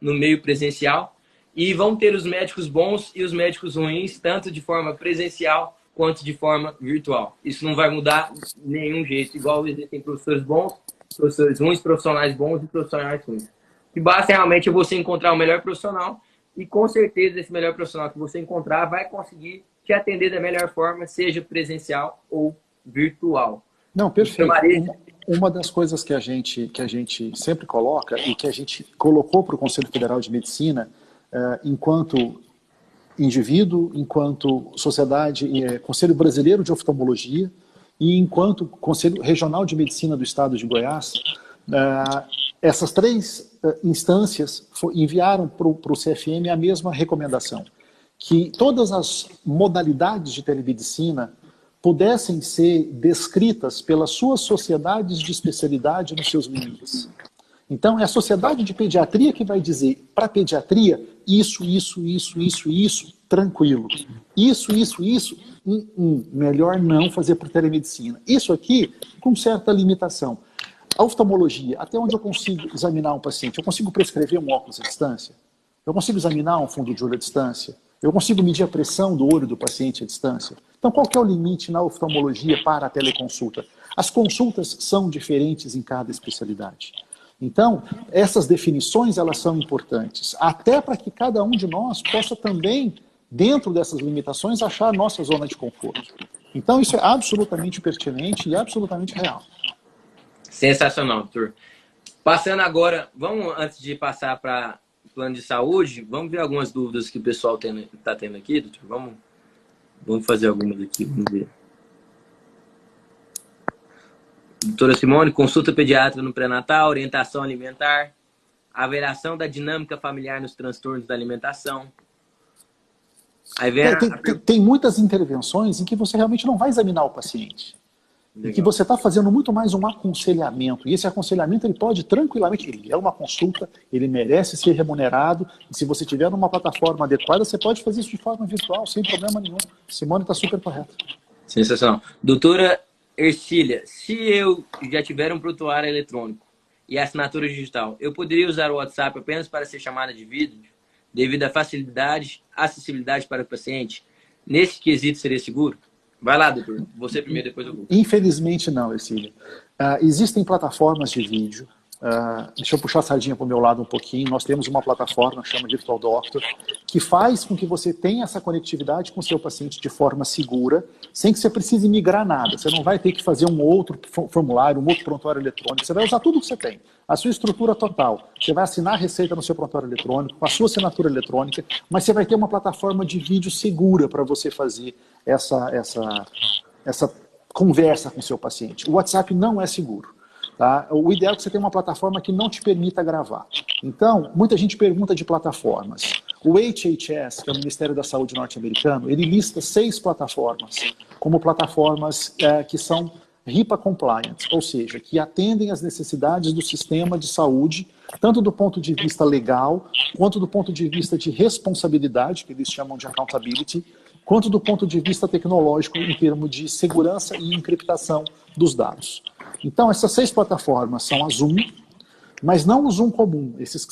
no meio presencial, e vão ter os médicos bons e os médicos ruins, tanto de forma presencial quanto de forma virtual. Isso não vai mudar de nenhum jeito. Igual existem professores bons, professores ruins, profissionais bons e profissionais ruins. O que basta realmente é você encontrar o melhor profissional e com certeza esse melhor profissional que você encontrar vai conseguir te atender da melhor forma, seja presencial ou virtual. Não, perfeito. Uma das coisas que a gente sempre coloca e que a gente colocou para o Conselho Federal de Medicina enquanto indivíduo, enquanto sociedade, Conselho Brasileiro de Oftalmologia e enquanto Conselho Regional de Medicina do Estado de Goiás, essas 3 instâncias enviaram para o CFM a mesma recomendação, que todas as modalidades de telemedicina pudessem ser descritas pelas suas sociedades de especialidade nos seus limites. Então, é a sociedade de pediatria que vai dizer, para pediatria, isso, tranquilo. Isso, melhor não fazer por telemedicina. Isso aqui, com certa limitação. A oftalmologia, até onde eu consigo examinar um paciente? Eu consigo prescrever um óculos à distância? Eu consigo examinar um fundo de olho à distância? Eu consigo medir a pressão do olho do paciente à distância? Então, qual que é o limite na oftalmologia para a teleconsulta? As consultas são diferentes em cada especialidade. Então, essas definições, elas são importantes, até para que cada um de nós possa também, dentro dessas limitações, achar a nossa zona de conforto. Então, isso é absolutamente pertinente e absolutamente real. Sensacional, doutor. Passando agora, antes de passar para o plano de saúde, vamos ver algumas dúvidas que o pessoal está tendo aqui, doutor? Vamos fazer algumas aqui, vamos ver. Doutora Simone, consulta pediátrica no pré-natal, orientação alimentar, avaliação da dinâmica familiar nos transtornos da alimentação. Aí vem Tem muitas intervenções em que você realmente não vai examinar o paciente. Em que você está fazendo muito mais um aconselhamento. E esse aconselhamento ele pode tranquilamente, ele é uma consulta, ele merece ser remunerado. E se você tiver numa plataforma adequada, você pode fazer isso de forma virtual, sem problema nenhum. Simone está super correta. Sensacional. Doutora Ercília, se eu já tiver um prontuário eletrônico e assinatura digital, eu poderia usar o WhatsApp apenas para ser chamada de vídeo, devido à facilidade, acessibilidade para o paciente? Nesse quesito seria seguro? Vai lá, doutor. Você primeiro, depois eu vou. Infelizmente não, Ercília. Existem plataformas de vídeo. Deixa eu puxar a sardinha para o meu lado um pouquinho. Nós temos uma plataforma, chama Virtual Doctor, que faz com que você tenha essa conectividade com o seu paciente de forma segura, sem que você precise migrar nada. Você não vai ter que fazer um outro formulário, um outro prontuário eletrônico. Você vai usar tudo que você tem, a sua estrutura total. Você vai assinar a receita no seu prontuário eletrônico, com a sua assinatura eletrônica, mas você vai ter uma plataforma de vídeo segura para você fazer essa conversa com o seu paciente. O WhatsApp não é seguro. Tá? O ideal é que você tenha uma plataforma que não te permita gravar. Então, muita gente pergunta de plataformas. O HHS, que é o Ministério da Saúde norte-americano, ele lista 6 plataformas como plataformas que são HIPAA compliant, ou seja, que atendem às necessidades do sistema de saúde, tanto do ponto de vista legal, quanto do ponto de vista de responsabilidade, que eles chamam de accountability, quanto do ponto de vista tecnológico, em termos de segurança e encriptação dos dados. Então, essas 6 plataformas são a Zoom, mas não o Zoom comum, esses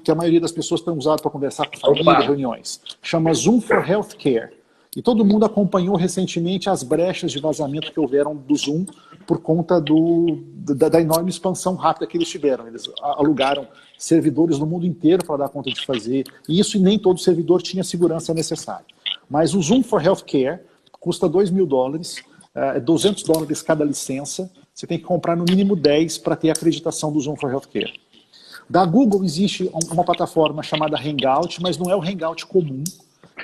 que a maioria das pessoas tem usado para conversar com família, reuniões. Chama Zoom for Healthcare. E todo mundo acompanhou recentemente as brechas de vazamento que houveram do Zoom por conta da enorme expansão rápida que eles tiveram. Eles alugaram servidores no mundo inteiro para dar conta de fazer, e isso nem todo servidor tinha a segurança necessária. Mas o Zoom for Healthcare custa $2.000, $200 cada licença. Você tem que comprar no mínimo 10 para ter a acreditação do Zoom for Healthcare. Da Google existe uma plataforma chamada Hangout, mas não é o Hangout comum.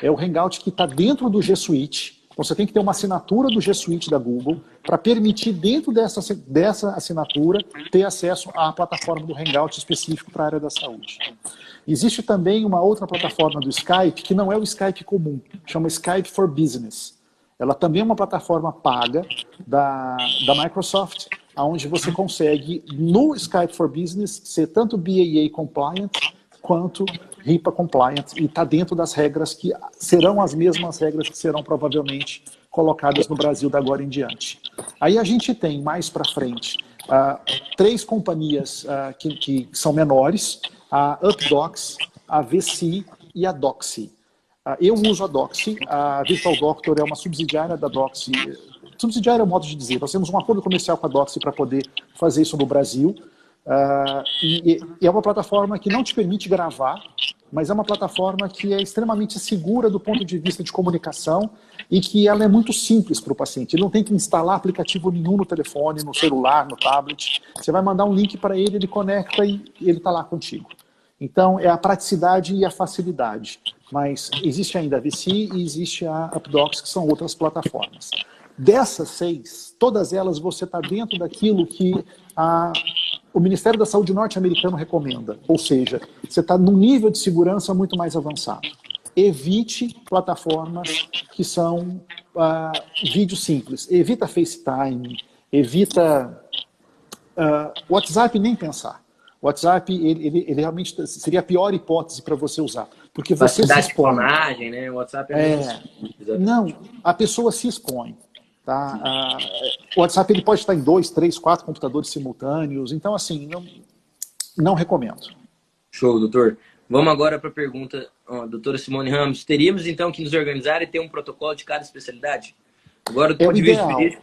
É o Hangout que está dentro do G Suite. Então você tem que ter uma assinatura do G Suite da Google para permitir, dentro dessa assinatura, ter acesso à plataforma do Hangout específico para a área da saúde. Existe também uma outra plataforma do Skype, que não é o Skype comum, chama Skype for Business. Ela também é uma plataforma paga da Microsoft, onde você consegue, no Skype for Business, ser tanto BAA compliant quanto HIPAA compliant, e está dentro das regras que serão as mesmas regras que serão provavelmente colocadas no Brasil da agora em diante. Aí a gente tem, mais para frente, 3 companhias que são menores, a UpDocs, a VC e a Doxy. Eu uso a Doxy, a Virtual Doctor é uma subsidiária da Doxy. Subsidiária é o modo de dizer. Nós temos um acordo comercial com a Doxy para poder fazer isso no Brasil. E é uma plataforma que não te permite gravar, mas é uma plataforma que é extremamente segura do ponto de vista de comunicação e que ela é muito simples para o paciente. Ele não tem que instalar aplicativo nenhum no telefone, no celular, no tablet. Você vai mandar um link para ele, ele conecta e ele está lá contigo. Então, é a praticidade e a facilidade. Mas existe ainda a VC e existe a UpDocs, que são outras plataformas. Dessas 6, todas elas você está dentro daquilo que o Ministério da Saúde norte-americano recomenda. Ou seja, você está num nível de segurança muito mais avançado. Evite plataformas que são vídeo simples. Evita FaceTime, evita WhatsApp, nem pensar. O WhatsApp, ele realmente seria a pior hipótese para você usar. Porque você se expõe. Né? O WhatsApp não, a pessoa se expõe. Tá? O WhatsApp ele pode estar em 2, 3, 4 computadores simultâneos. Então, assim, não recomendo. Show, doutor. Vamos agora para a pergunta, doutora Simone Ramos. Teríamos, então, que nos organizar e ter um protocolo de cada especialidade? Agora, do ponto de vista jurídico,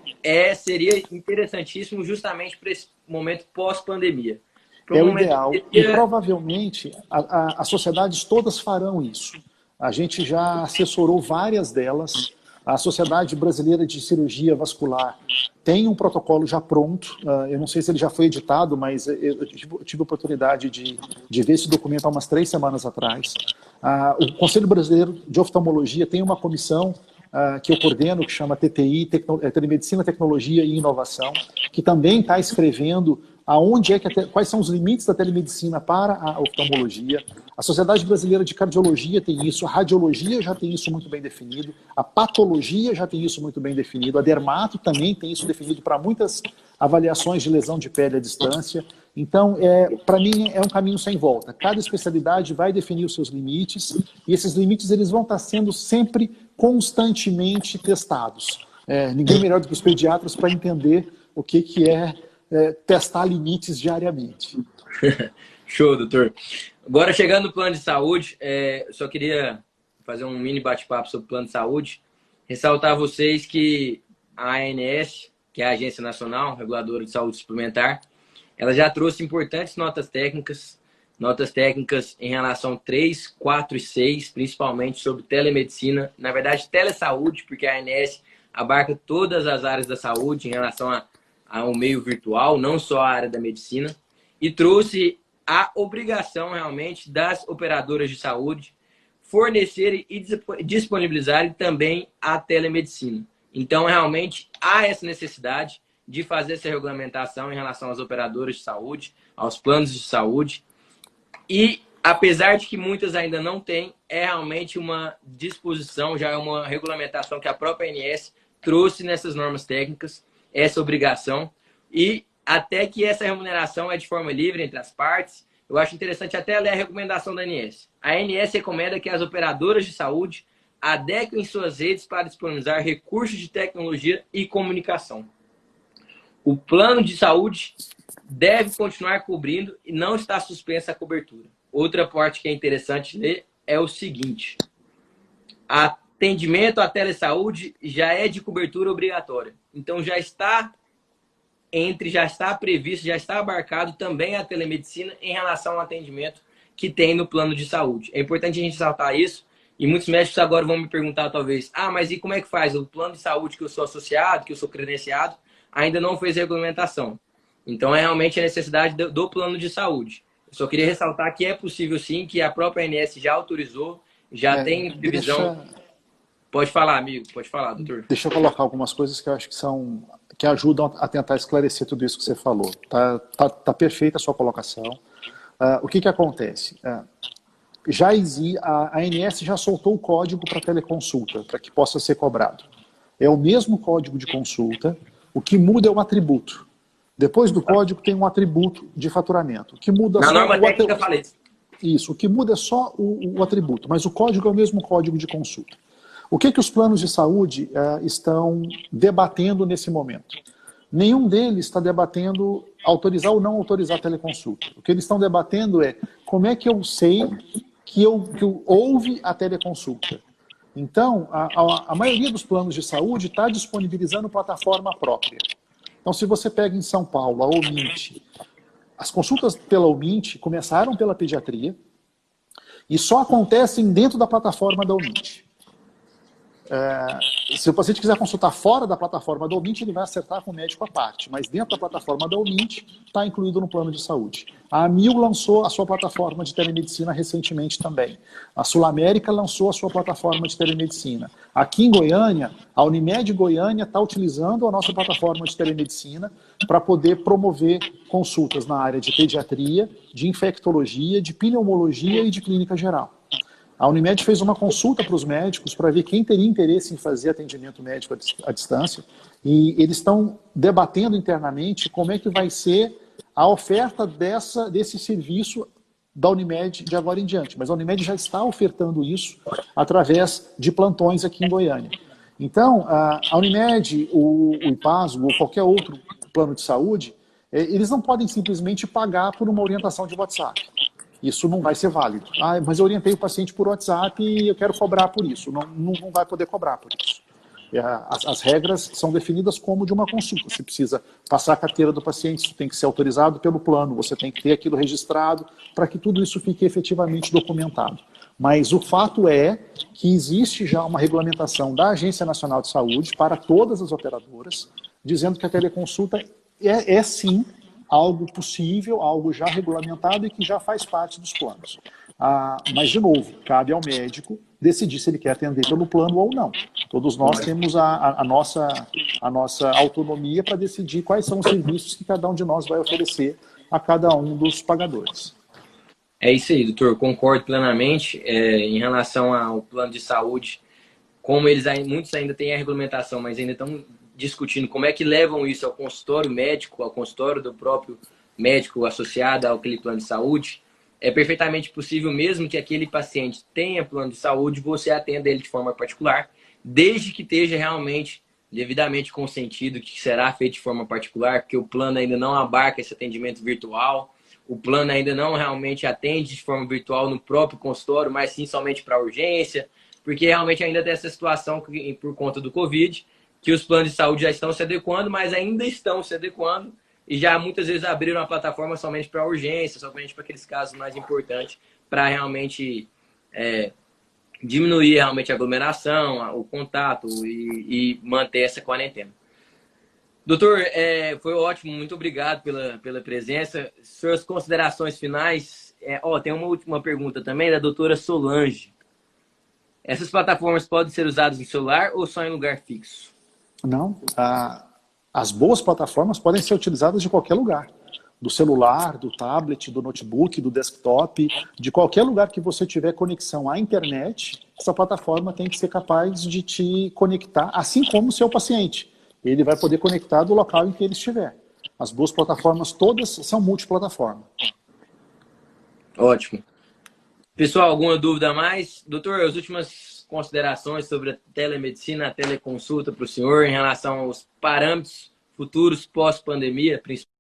seria interessantíssimo justamente para esse momento pós-pandemia. É o ideal. E provavelmente as sociedades todas farão isso. A gente já assessorou várias delas. A Sociedade Brasileira de Cirurgia Vascular tem um protocolo já pronto. Eu não sei se ele já foi editado, mas eu tive a oportunidade de ver esse documento há umas 3 semanas atrás. O Conselho Brasileiro de Oftalmologia tem uma comissão que eu coordeno, que chama TTI, Telemedicina, Tecnologia e Inovação, que também está escrevendo quais são os limites da telemedicina para a oftalmologia. A Sociedade Brasileira de Cardiologia tem isso, a radiologia já tem isso muito bem definido, a patologia já tem isso muito bem definido, a dermato também tem isso definido para muitas avaliações de lesão de pele à distância. Então, para mim, é um caminho sem volta. Cada especialidade vai definir os seus limites, e esses limites eles vão estar sendo sempre constantemente testados. Ninguém melhor do que os pediatras para entender o que é testar limites diariamente. Show, doutor. Agora, chegando no plano de saúde, só queria fazer um mini bate-papo sobre o plano de saúde, ressaltar a vocês que a ANS, que é a Agência Nacional Reguladora de Saúde Suplementar, ela já trouxe importantes notas técnicas em relação 3, 4 e 6, principalmente sobre telemedicina, na verdade telesaúde, porque a ANS abarca todas as áreas da saúde em relação ao meio virtual, não só a área da medicina, e trouxe a obrigação realmente das operadoras de saúde fornecerem e disponibilizarem também a telemedicina. Então, realmente, há essa necessidade de fazer essa regulamentação em relação às operadoras de saúde, aos planos de saúde. E, apesar de que muitas ainda não têm, é realmente uma disposição, já é uma regulamentação que a própria ANS trouxe nessas normas técnicas, essa obrigação. E até que essa remuneração é de forma livre entre as partes, eu acho interessante até ler a recomendação da ANS. A ANS recomenda que as operadoras de saúde adequem suas redes para disponibilizar recursos de tecnologia e comunicação. O plano de saúde deve continuar cobrindo e não está suspensa a cobertura. Outra parte que é interessante ler é o seguinte: atendimento à telesaúde já é de cobertura obrigatória. Então já está previsto, já está abarcado também a telemedicina em relação ao atendimento que tem no plano de saúde. É importante a gente ressaltar isso, e muitos médicos agora vão me perguntar talvez, mas e como é que faz? O plano de saúde que eu sou associado, que eu sou credenciado, ainda não fez regulamentação. Então é realmente a necessidade do plano de saúde. Eu só queria ressaltar que é possível sim, que a própria ANS já autorizou, já tem previsão. Pode falar, amigo, pode falar, doutor. Deixa eu colocar algumas coisas que eu acho que ajudam a tentar esclarecer tudo isso que você falou. Tá perfeita a sua colocação. O que acontece? A ANS já soltou o código para teleconsulta, para que possa ser cobrado. É o mesmo código de consulta, o que muda é o atributo. Depois do código tem um atributo de faturamento. O que muda Na norma técnica falei isso. Isso, o que muda é só o atributo, mas o código é o mesmo código de consulta. O que os planos de saúde estão debatendo nesse momento? Nenhum deles está debatendo autorizar ou não autorizar a teleconsulta. O que eles estão debatendo é como é que eu sei que houve a teleconsulta. Então, a maioria dos planos de saúde está disponibilizando plataforma própria. Então, se você pega em São Paulo a Omint, as consultas pela Omint começaram pela pediatria e só acontecem dentro da plataforma da Omint. Se o paciente quiser consultar fora da plataforma da Omint, ele vai acertar com o médico à parte, mas dentro da plataforma da Omint está incluído no plano de saúde. A Amil lançou a sua plataforma de telemedicina recentemente também. A Sul América lançou a sua plataforma de telemedicina. Aqui em Goiânia, a Unimed Goiânia está utilizando a nossa plataforma de telemedicina para poder promover consultas na área de pediatria, de infectologia, de pneumologia e de clínica geral. A Unimed fez uma consulta para os médicos para ver quem teria interesse em fazer atendimento médico à distância, e eles estão debatendo internamente como é que vai ser a oferta desse serviço da Unimed de agora em diante. Mas a Unimed já está ofertando isso através de plantões aqui em Goiânia. Então, a Unimed, o IPASGO ou qualquer outro plano de saúde, eles não podem simplesmente pagar por uma orientação de WhatsApp. Isso não vai ser válido. Mas eu orientei o paciente por WhatsApp e eu quero cobrar por isso. Não vai poder cobrar por isso. As regras são definidas como de uma consulta. Você precisa passar a carteira do paciente, isso tem que ser autorizado pelo plano, você tem que ter aquilo registrado para que tudo isso fique efetivamente documentado. Mas o fato é que existe já uma regulamentação da Agência Nacional de Saúde para todas as operadoras, dizendo que a teleconsulta é sim algo possível, algo já regulamentado e que já faz parte dos planos. Mas, de novo, cabe ao médico decidir se ele quer atender pelo plano ou não. Todos nós temos a nossa autonomia para decidir quais são os serviços que cada um de nós vai oferecer a cada um dos pagadores. É isso aí, doutor. Concordo plenamente. Em relação ao plano de saúde, como muitos ainda têm a regulamentação, mas ainda estão discutindo como é que levam isso ao consultório médico, ao consultório do próprio médico associado àquele plano de saúde, é perfeitamente possível, mesmo que aquele paciente tenha plano de saúde, você atenda ele de forma particular, desde que esteja realmente devidamente consentido que será feito de forma particular, porque o plano ainda não abarca esse atendimento virtual, o plano ainda não realmente atende de forma virtual no próprio consultório, mas sim somente para urgência, porque realmente ainda tem essa situação por conta do Covid, que os planos de saúde já estão se adequando, mas ainda estão se adequando e já muitas vezes abriram a plataforma somente para urgência, somente para aqueles casos mais importantes, para realmente diminuir realmente a aglomeração, o contato e manter essa quarentena. Doutor, foi ótimo, muito obrigado pela presença. Suas considerações finais. Tem uma última pergunta também da doutora Solange. Essas plataformas podem ser usadas em celular ou só em lugar fixo? Não. As boas plataformas podem ser utilizadas de qualquer lugar. Do celular, do tablet, do notebook, do desktop, de qualquer lugar que você tiver conexão à internet, essa plataforma tem que ser capaz de te conectar, assim como o seu paciente. Ele vai poder conectar do local em que ele estiver. As boas plataformas todas são multiplataforma. Ótimo. Pessoal, alguma dúvida a mais? Doutor, as últimas considerações sobre a telemedicina, a teleconsulta para o senhor em relação aos parâmetros futuros pós-pandemia, principalmente.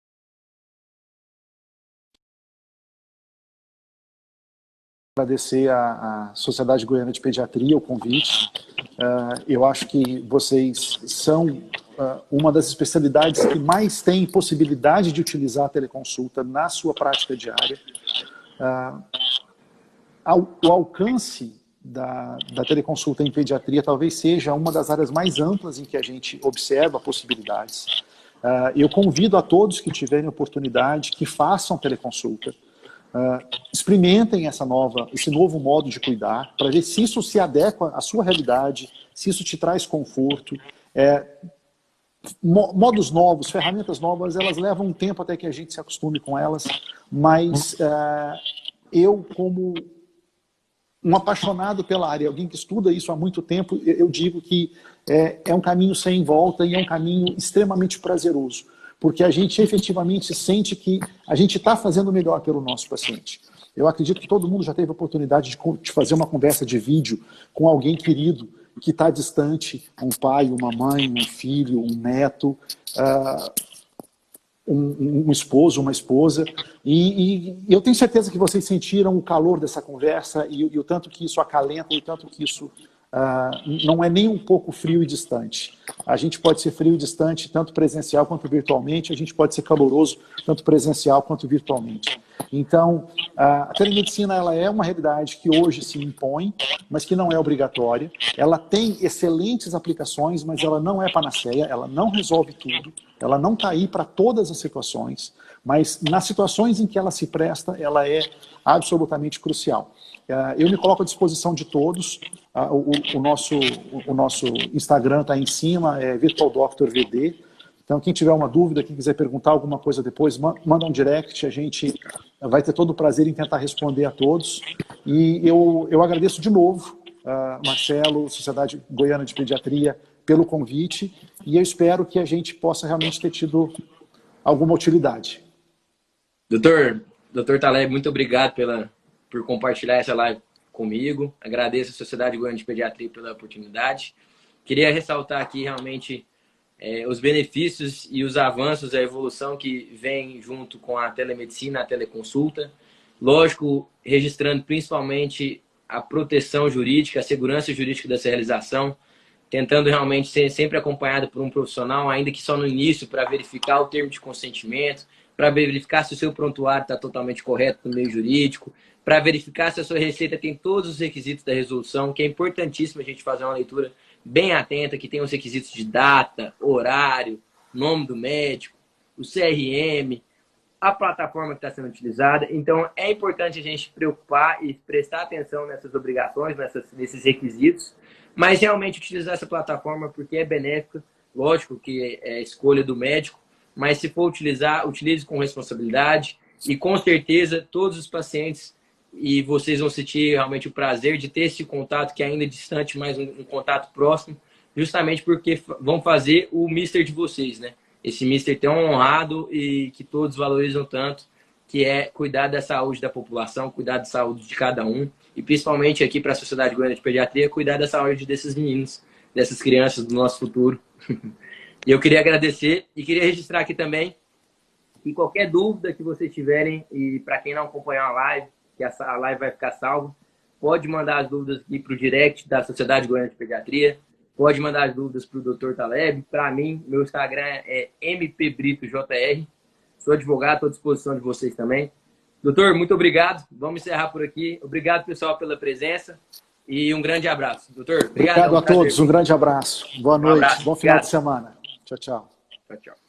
Agradecer à Sociedade Goiana de Pediatria o convite. Eu acho que vocês são uma das especialidades que mais tem possibilidade de utilizar a teleconsulta na sua prática diária. O alcance da teleconsulta em pediatria talvez seja uma das áreas mais amplas em que a gente observa possibilidades. Eu convido a todos que tiverem oportunidade que façam teleconsulta. Experimentem esse novo modo de cuidar, para ver se isso se adequa à sua realidade, se isso te traz conforto. Modos novos, ferramentas novas, elas levam um tempo até que a gente se acostume com elas, mas eu, como um apaixonado pela área, alguém que estuda isso há muito tempo, eu digo que é um caminho sem volta e é um caminho extremamente prazeroso, porque a gente efetivamente sente que a gente está fazendo o melhor pelo nosso paciente. Eu acredito que todo mundo já teve a oportunidade de fazer uma conversa de vídeo com alguém querido que está distante, um pai, uma mãe, um filho, um neto, um esposo, uma esposa, e eu tenho certeza que vocês sentiram o calor dessa conversa e o tanto que isso acalenta e o tanto que isso não é nem um pouco frio e distante. A gente pode ser frio e distante tanto presencial quanto virtualmente, a gente pode ser caloroso tanto presencial quanto virtualmente. Então, a telemedicina ela é uma realidade que hoje se impõe, mas que não é obrigatória. Ela tem excelentes aplicações, mas ela não é panaceia, ela não resolve tudo, ela não está aí para todas as situações, mas nas situações em que ela se presta, ela é absolutamente crucial. Eu me coloco à disposição de todos. O nosso Instagram está em cima, é VirtualDoctorVD. Então, quem tiver uma dúvida, quem quiser perguntar alguma coisa depois, manda um direct, a gente vai ter todo o prazer em tentar responder a todos. E eu agradeço de novo, Marcelo, Sociedade Goiana de Pediatria, pelo convite, e eu espero que a gente possa realmente ter tido alguma utilidade. Doutor Taleb, muito obrigado por compartilhar essa live comigo. Agradeço a Sociedade Goiana de Pediatria pela oportunidade. Queria ressaltar aqui realmente os benefícios e os avanços, a evolução que vem junto com a telemedicina, a teleconsulta. Lógico, registrando principalmente a proteção jurídica, a segurança jurídica dessa realização, tentando realmente ser sempre acompanhado por um profissional, ainda que só no início, para verificar o termo de consentimento, para verificar se o seu prontuário está totalmente correto no meio jurídico, para verificar se a sua receita tem todos os requisitos da resolução, que é importantíssimo a gente fazer uma leitura bem atenta, que tem os requisitos de data, horário, nome do médico, o CRM, a plataforma que está sendo utilizada. Então, é importante a gente preocupar e prestar atenção nessas obrigações, nesses requisitos, mas realmente utilizar essa plataforma porque é benéfica. Lógico que é escolha do médico, mas se for utilizar, utilize com responsabilidade e com certeza todos os pacientes e vocês vão sentir realmente o prazer de ter esse contato que é ainda distante, mas um contato próximo, justamente porque vão fazer o mister de vocês, né? Esse mister tão honrado e que todos valorizam tanto, que é cuidar da saúde da população, cuidar da saúde de cada um, e principalmente aqui para a Sociedade Goiana de Pediatria, cuidar da saúde desses meninos, dessas crianças do nosso futuro. E eu queria agradecer e queria registrar aqui também que qualquer dúvida que vocês tiverem, e para quem não acompanhou a live, que a live vai ficar salva, pode mandar as dúvidas aqui para o direct da Sociedade Goiana de Pediatria, pode mandar as dúvidas para o Dr. Taleb. Para mim, meu Instagram é mpbritojr. Sou advogado, estou à disposição de vocês também. Doutor, muito obrigado. Vamos encerrar por aqui. Obrigado, pessoal, pela presença e um grande abraço. Doutor, obrigado. Obrigado a todos, um grande abraço. Boa noite, bom final de semana. Tchau, tchau. Tchau, tchau.